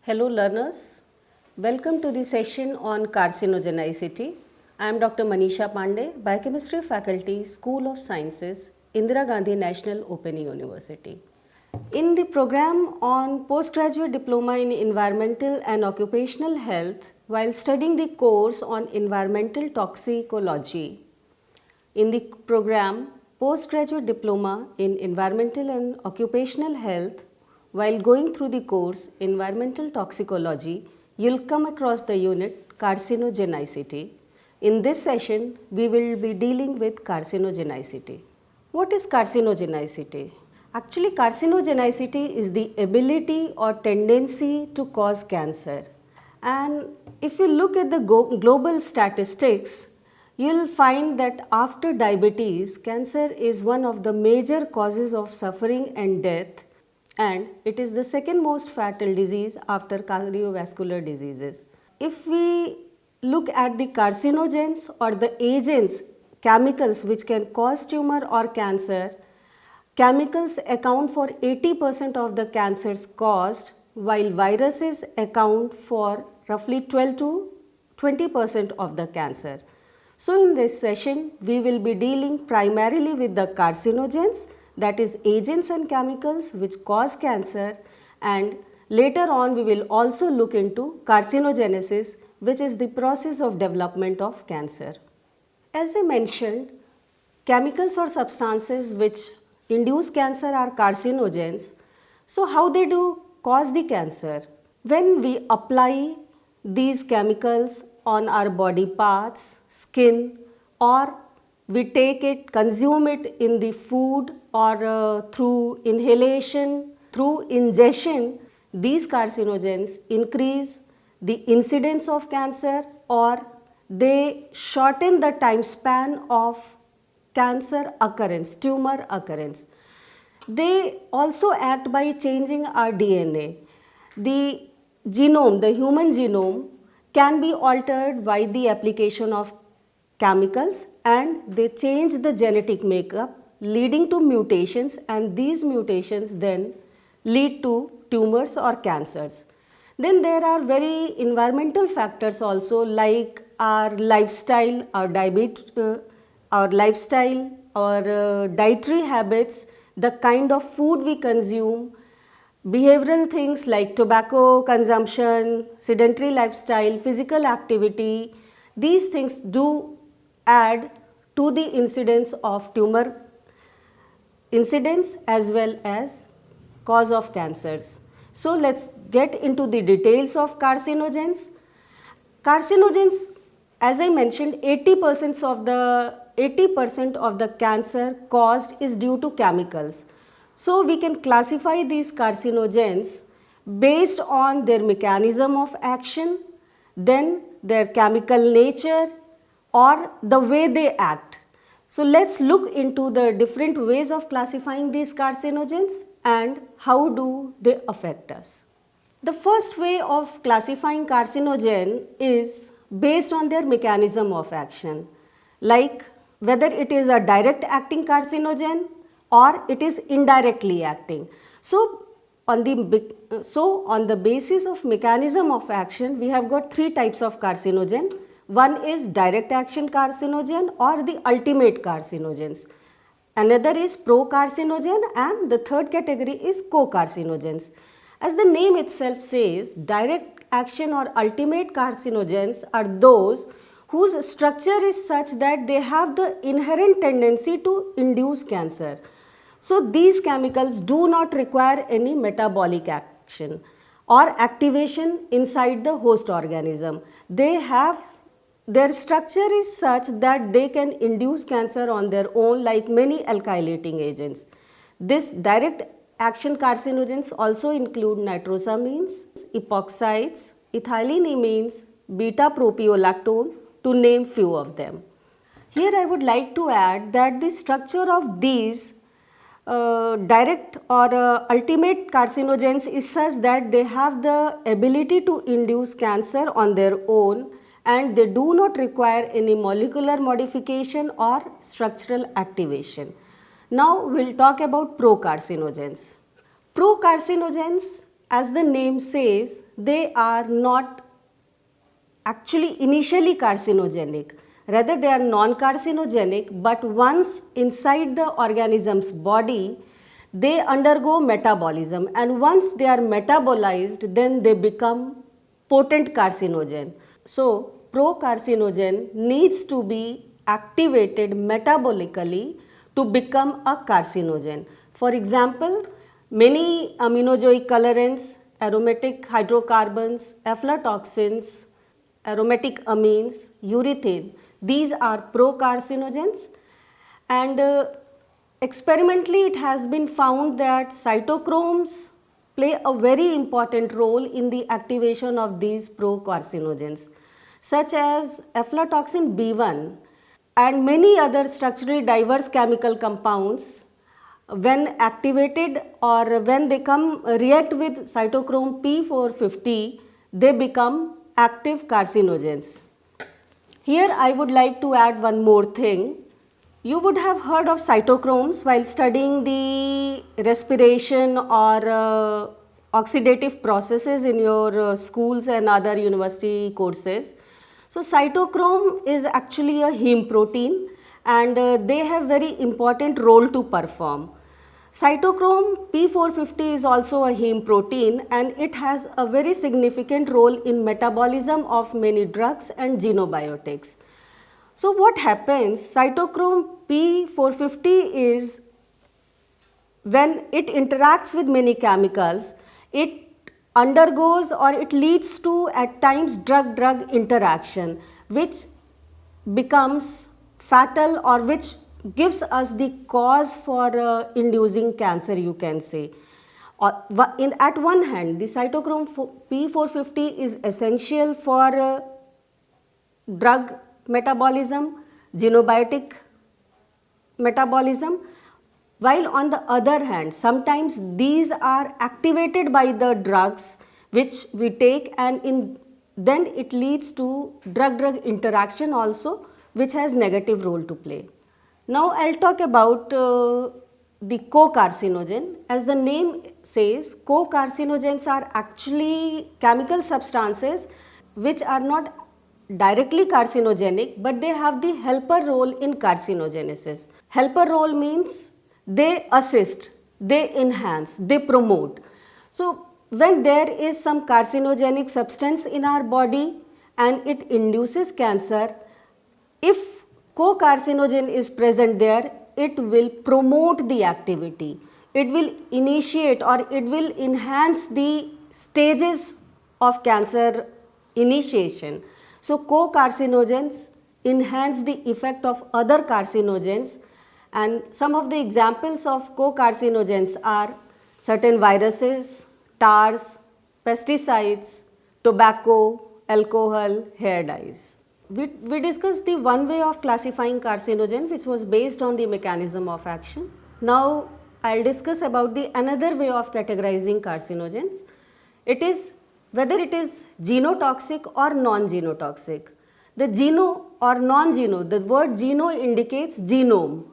Hello learners, welcome to the session on carcinogenicity. I am Dr. Manisha Pandey, Biochemistry Faculty, School of Sciences, Indira Gandhi National Open University. In the program on Postgraduate Diploma in Environmental and Occupational Health, while studying the course on Environmental Toxicology, in the program Postgraduate Diploma in Environmental and Occupational Health, while going through the course Environmental Toxicology, you'll come across the unit Carcinogenicity. In this session, we will be dealing with carcinogenicity. What is carcinogenicity? Actually, carcinogenicity is the ability or tendency to cause cancer. And if you look at the global statistics, you'll find that after diabetes, cancer is one of the major causes of suffering and death, and it is the second most fatal disease after cardiovascular diseases. If we look at the carcinogens or the agents, chemicals which can cause tumor or cancer, chemicals account for 80% of the cancers caused, while viruses account for roughly 12 to 20% of the cancer. So in this session, we will be dealing primarily with the carcinogens, that is agents and chemicals which cause cancer, and later on we will also look into carcinogenesis, which is the process of development of cancer. As I mentioned, chemicals or substances which induce cancer are carcinogens. So how they do cause the cancer? When we apply these chemicals on our body parts, skin, or we take it, consume it in the food or through inhalation, through ingestion, these carcinogens increase the incidence of cancer or they shorten the time span of cancer occurrence, tumor occurrence. They also act by changing our DNA. The genome, the human genome, can be altered by the application of chemicals, and they change the genetic makeup leading to mutations, and these mutations then lead to tumors or cancers. Then there are very environmental factors also, like our lifestyle, our dietary habits, the kind of food we consume, behavioral things like tobacco consumption, sedentary lifestyle, physical activity. These things do add to the incidence of tumor incidence as well as cause of cancers. So let's get into the details of carcinogens. Carcinogens, as I mentioned, 80% of the cancer caused is due to chemicals. So we can classify these carcinogens based on their mechanism of action, then their chemical nature, or the way they act. So let's look into the different ways of classifying these carcinogens and how do they affect us. The first way of classifying carcinogen is based on their mechanism of action, like whether it is a direct acting carcinogen or it is indirectly acting. So on the basis of mechanism of action, we have got three types of carcinogen. One is direct action carcinogen or the ultimate carcinogens. Another is pro-carcinogen, and the third category is co-carcinogens. As the name itself says, direct action or ultimate carcinogens are those whose structure is such that they have the inherent tendency to induce cancer. So these chemicals do not require any metabolic action or activation inside the host organism. Their structure is such that they can induce cancer on their own, like many alkylating agents. This direct action carcinogens also include nitrosamines, epoxides, ethyleneamines, beta-propiolactone, to name few of them. Here I would like to add that the structure of these direct or ultimate carcinogens is such that they have the ability to induce cancer on their own, and they do not require any molecular modification or structural activation. Now we will talk about procarcinogens. Procarcinogens as the name says, they are not actually initially carcinogenic. Rather, they are non-carcinogenic, but once inside the organism's body, they undergo metabolism, and once they are metabolized, then they become potent carcinogen. So, procarcinogen needs to be activated metabolically to become a carcinogen. For example, many aminojoic colorants, aromatic hydrocarbons, aflatoxins, aromatic amines, urethane, these are procarcinogens, and experimentally it has been found that cytochromes play a very important role in the activation of these procarcinogens, such as aflatoxin B1 and many other structurally diverse chemical compounds. When activated or when they react with cytochrome P450, they become active carcinogens. Here I would like to add one more thing. You would have heard of cytochromes while studying the respiration or oxidative processes in your schools and other university courses. So, cytochrome is actually a heme protein, and they have very important role to perform. Cytochrome P450 is also a heme protein, and it has a very significant role in metabolism of many drugs and xenobiotics. So, what happens? Cytochrome P450 is, when it interacts with many chemicals, it undergoes or it leads to at times drug-drug interaction, which becomes fatal or which gives us the cause for inducing cancer, you can say. At one hand, the cytochrome P450 is essential for drug metabolism, xenobiotic metabolism, while on the other hand, sometimes these are activated by the drugs which we take, and then it leads to drug-drug interaction also, which has negative role to play. Now, I will talk about the co-carcinogen. As the name says, co-carcinogens are actually chemical substances which are not directly carcinogenic, but they have the helper role in carcinogenesis. Helper role means they assist, they enhance, they promote. So, when there is some carcinogenic substance in our body and it induces cancer, if co-carcinogen is present there, it will promote the activity, it will initiate or it will enhance the stages of cancer initiation. So, co-carcinogens enhance the effect of other carcinogens, and some of the examples of co-carcinogens are certain viruses, tars, pesticides, tobacco, alcohol, hair dyes. We discussed the one way of classifying carcinogen, which was based on the mechanism of action. Now, I will discuss about the another way of categorizing carcinogens. It is whether it is genotoxic or non-genotoxic. The geno or non-geno, the word geno indicates genome,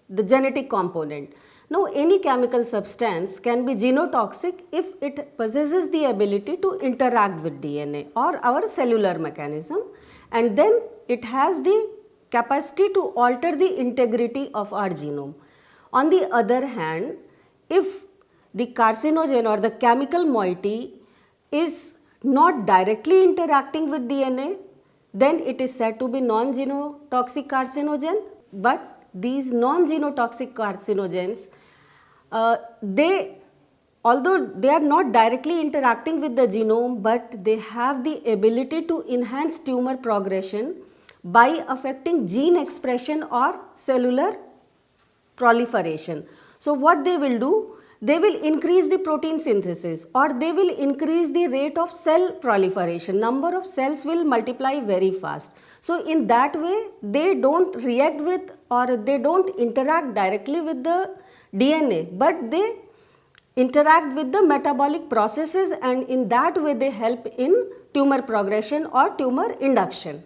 the genetic component. Now, any chemical substance can be genotoxic if it possesses the ability to interact with DNA or our cellular mechanism, and then it has the capacity to alter the integrity of our genome. On the other hand, if the carcinogen or the chemical moiety is not directly interacting with DNA, then it is said to be non-genotoxic carcinogen. But these non-genotoxic carcinogens, although they are not directly interacting with the genome, but they have the ability to enhance tumor progression by affecting gene expression or cellular proliferation. So, what they will do? They will increase the protein synthesis, or they will increase the rate of cell proliferation. Number of cells will multiply very fast. So, in that way, they do not react with or they do not interact directly with the DNA, but they interact with the metabolic processes, and in that way they help in tumor progression or tumor induction.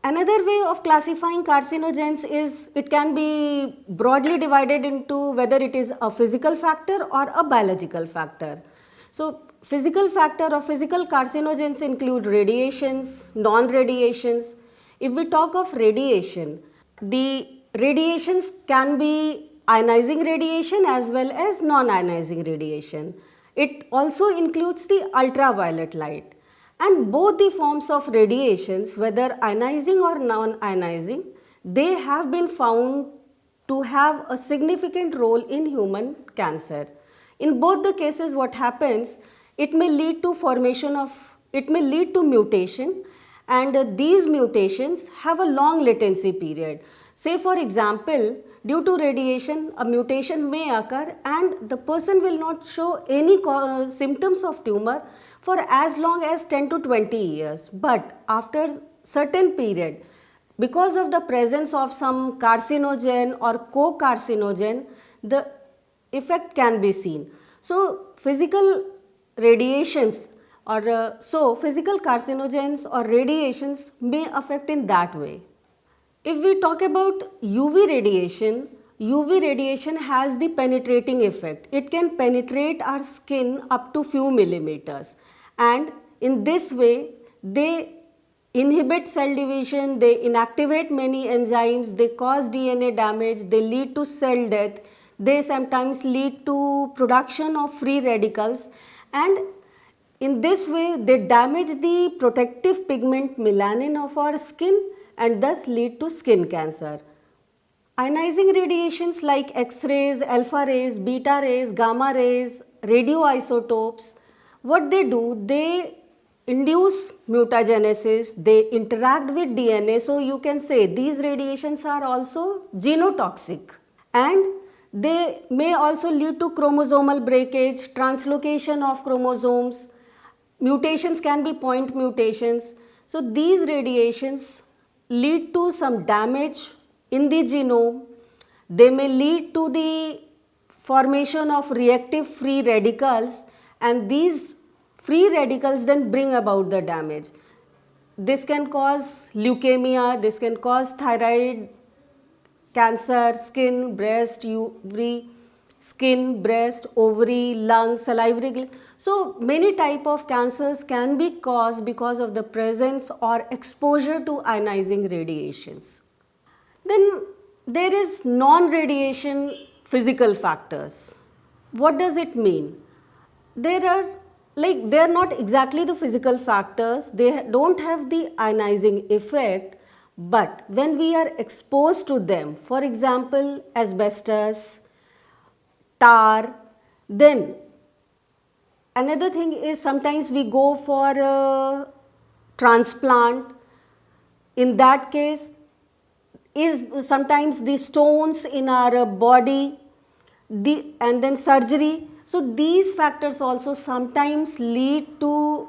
Another way of classifying carcinogens is it can be broadly divided into whether it is a physical factor or a biological factor. So physical factor or physical carcinogens include radiations, non-radiations. If we talk of radiation, the radiations can be ionizing radiation as well as non-ionizing radiation. It also includes the ultraviolet light. And both the forms of radiations, whether ionizing or non-ionizing, they have been found to have a significant role in human cancer. In both the cases, what happens, it may lead to mutation, and these mutations have a long latency period. Say for example, due to radiation, a mutation may occur and the person will not show any symptoms of tumor for as long as 10 to 20 years. But after certain period, because of the presence of some carcinogen or co-carcinogen, the effect can be seen. So physical radiations physical carcinogens or radiations may affect in that way. If we talk about UV radiation has the penetrating effect. It can penetrate our skin up to few millimeters, and in this way they inhibit cell division, they inactivate many enzymes, they cause DNA damage, they lead to cell death, they sometimes lead to production of free radicals, and in this way they damage the protective pigment melanin of our skin and thus lead to skin cancer. Ionizing radiations like X-rays, alpha rays, beta rays, gamma rays, radioisotopes, what they do, they induce mutagenesis, they interact with DNA. So you can say these radiations are also genotoxic, and they may also lead to chromosomal breakage, translocation of chromosomes, mutations can be point mutations. So these radiations lead to some damage in the genome. They may lead to the formation of reactive free radicals, and these free radicals then bring about the damage. This can cause leukemia, this can cause thyroid cancer, skin, breast, ovary, skin, breast, ovary, lung, salivary gland. So many type of cancers can be caused because of the presence or exposure to ionizing radiations. Then there is non-radiation physical factors. What does it mean? They are not exactly the physical factors, they don't have the ionizing effect, but when we are exposed to them, for example asbestos, tar, then another thing is sometimes we go for a transplant. In that case, is sometimes the stones in our body, and then surgery. So these factors also sometimes lead to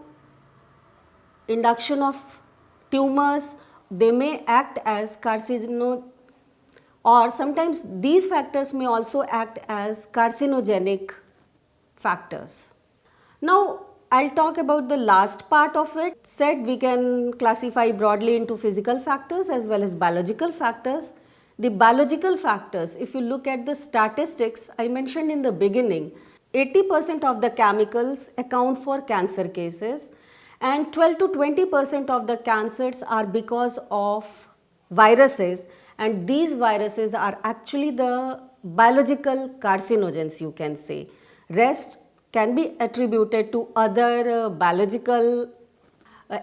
induction of tumors. They may act as carcino, or sometimes these factors may also act as carcinogenic factors. Now I'll talk about the last part of it. Said we can classify broadly into physical factors as well as biological factors. The biological factors, if you look at the statistics I mentioned in the beginning, 80% of the chemicals account for cancer cases, and 12 to 20% of the cancers are because of viruses, and these viruses are actually the biological carcinogens, you can say. Rest can be attributed to other biological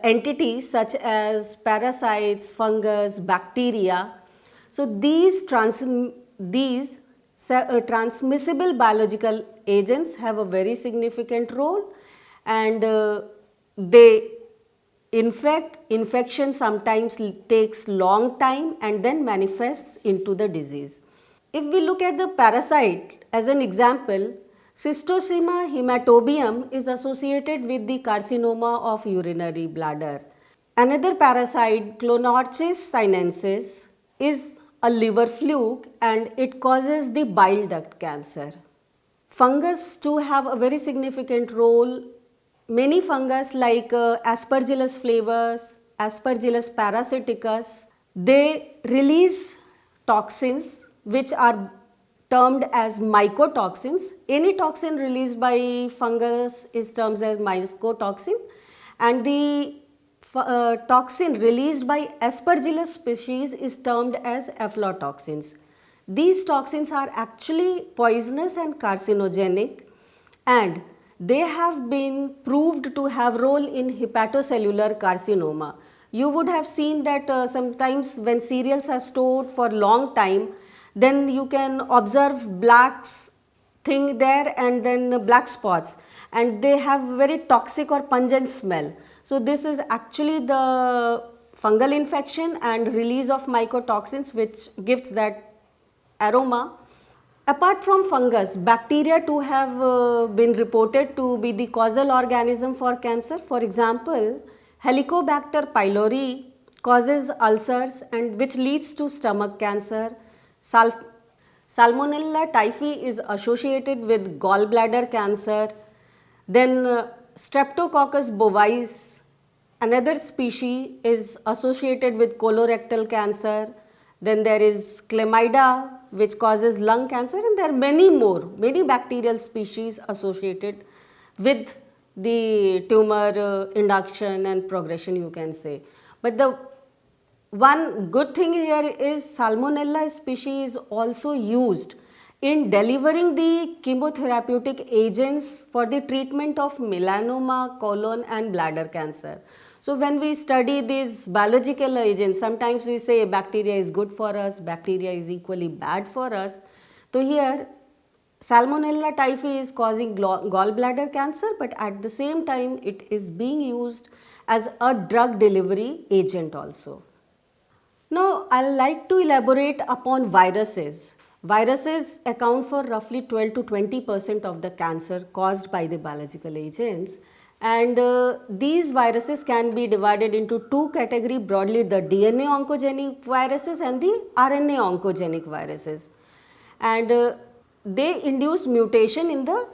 entities such as parasites, fungus, bacteria. So these transmissible biological agents have a very significant role, and they infection sometimes takes long time and then manifests into the disease. If we look at the parasite as an example, Schistosoma hematobium is associated with the carcinoma of urinary bladder. Another parasite, Clonorchis sinensis, is a liver fluke and it causes the bile duct cancer. Fungus too have a very significant role. Many fungus like Aspergillus flavus, Aspergillus parasiticus, they release toxins which are termed as mycotoxins. Any toxin released by fungus is termed as mycotoxin, and the toxin released by Aspergillus species is termed as aflatoxins. These toxins are actually poisonous and carcinogenic, and they have been proved to have role in hepatocellular carcinoma. You would have seen that sometimes when cereals are stored for long time, then you can observe blacks thing there and then black spots, and they have very toxic or pungent smell. So this is actually the fungal infection and release of mycotoxins which gives that aroma. Apart from fungus, bacteria too have been reported to be the causal organism for cancer. For example, Helicobacter pylori causes ulcers and which leads to stomach cancer. Salmonella typhi is associated with gallbladder cancer. Then Streptococcus bovis, another species, is associated with colorectal cancer. Then there is Chlamydia, which causes lung cancer, and there are many more, many bacterial species associated with the tumor induction and progression, you can say. But the one good thing here is Salmonella species is also used in delivering the chemotherapeutic agents for the treatment of melanoma, colon and bladder cancer. So when we study these biological agents, sometimes we say bacteria is good for us, bacteria is equally bad for us. So here Salmonella typhi is causing gallbladder cancer, but at the same time it is being used as a drug delivery agent also. Now I would like to elaborate upon viruses. Viruses account for roughly 12 to 20% of the cancer caused by the biological agents, and these viruses can be divided into two categories broadly: the DNA oncogenic viruses and the RNA oncogenic viruses. And they induce mutation in the,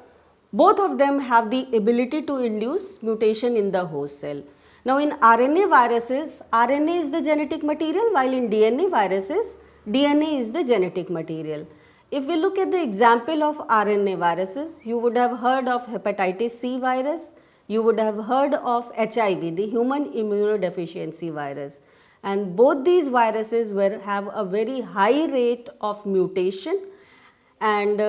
both of them have the ability to induce mutation in the host cell. Now in RNA viruses, RNA is the genetic material, while in DNA viruses, DNA is the genetic material. If we look at the example of RNA viruses, you would have heard of hepatitis C virus, you would have heard of HIV, the human immunodeficiency virus, and both these viruses have a very high rate of mutation, and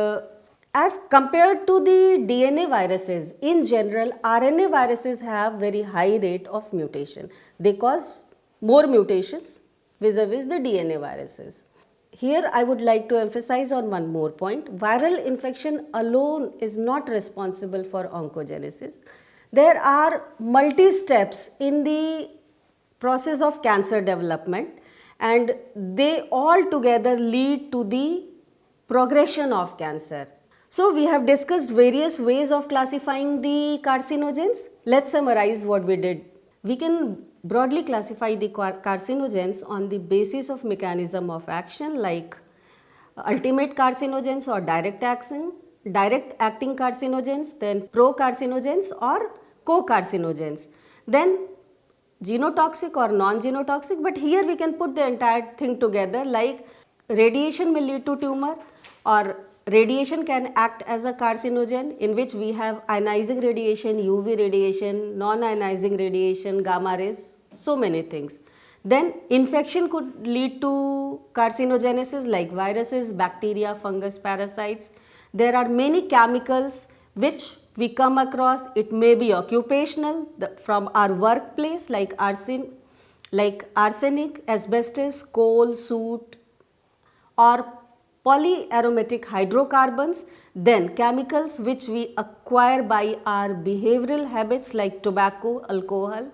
as compared to the DNA viruses, in general RNA viruses have very high rate of mutation. They cause more mutations vis-a-vis the DNA viruses. Here I would like to emphasize on one more point: viral infection alone is not responsible for oncogenesis. There are multi-steps in the process of cancer development, and they all together lead to the progression of cancer. So we have discussed various ways of classifying the carcinogens. Let's summarize what we did. We can broadly classify the carcinogens on the basis of mechanism of action, like ultimate carcinogens or direct acting carcinogens, then pro-carcinogens or co-carcinogens, then genotoxic or non-genotoxic. But here we can put the entire thing together, like radiation may lead to tumor, or radiation can act as a carcinogen, in which we have ionizing radiation, UV radiation, non-ionizing radiation, gamma rays, so many things. Then infection could lead to carcinogenesis, like viruses, bacteria, fungus, parasites. There are many chemicals which we come across. It may be occupational, from our workplace, like arsenic, asbestos, coal, soot, or polyaromatic hydrocarbons. Then chemicals which we acquire by our behavioral habits, like tobacco, alcohol.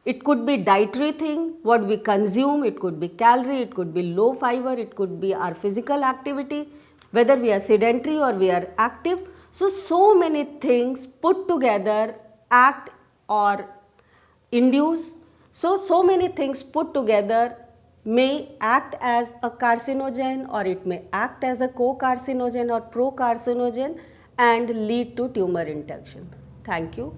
It could be dietary thing, what we consume, it could be calorie, it could be low fiber, it could be our physical activity, whether we are sedentary or we are active. So many things put together act or induce. So many things put together may act as a carcinogen, or it may act as a co-carcinogen or pro-carcinogen and lead to tumor induction. Thank you.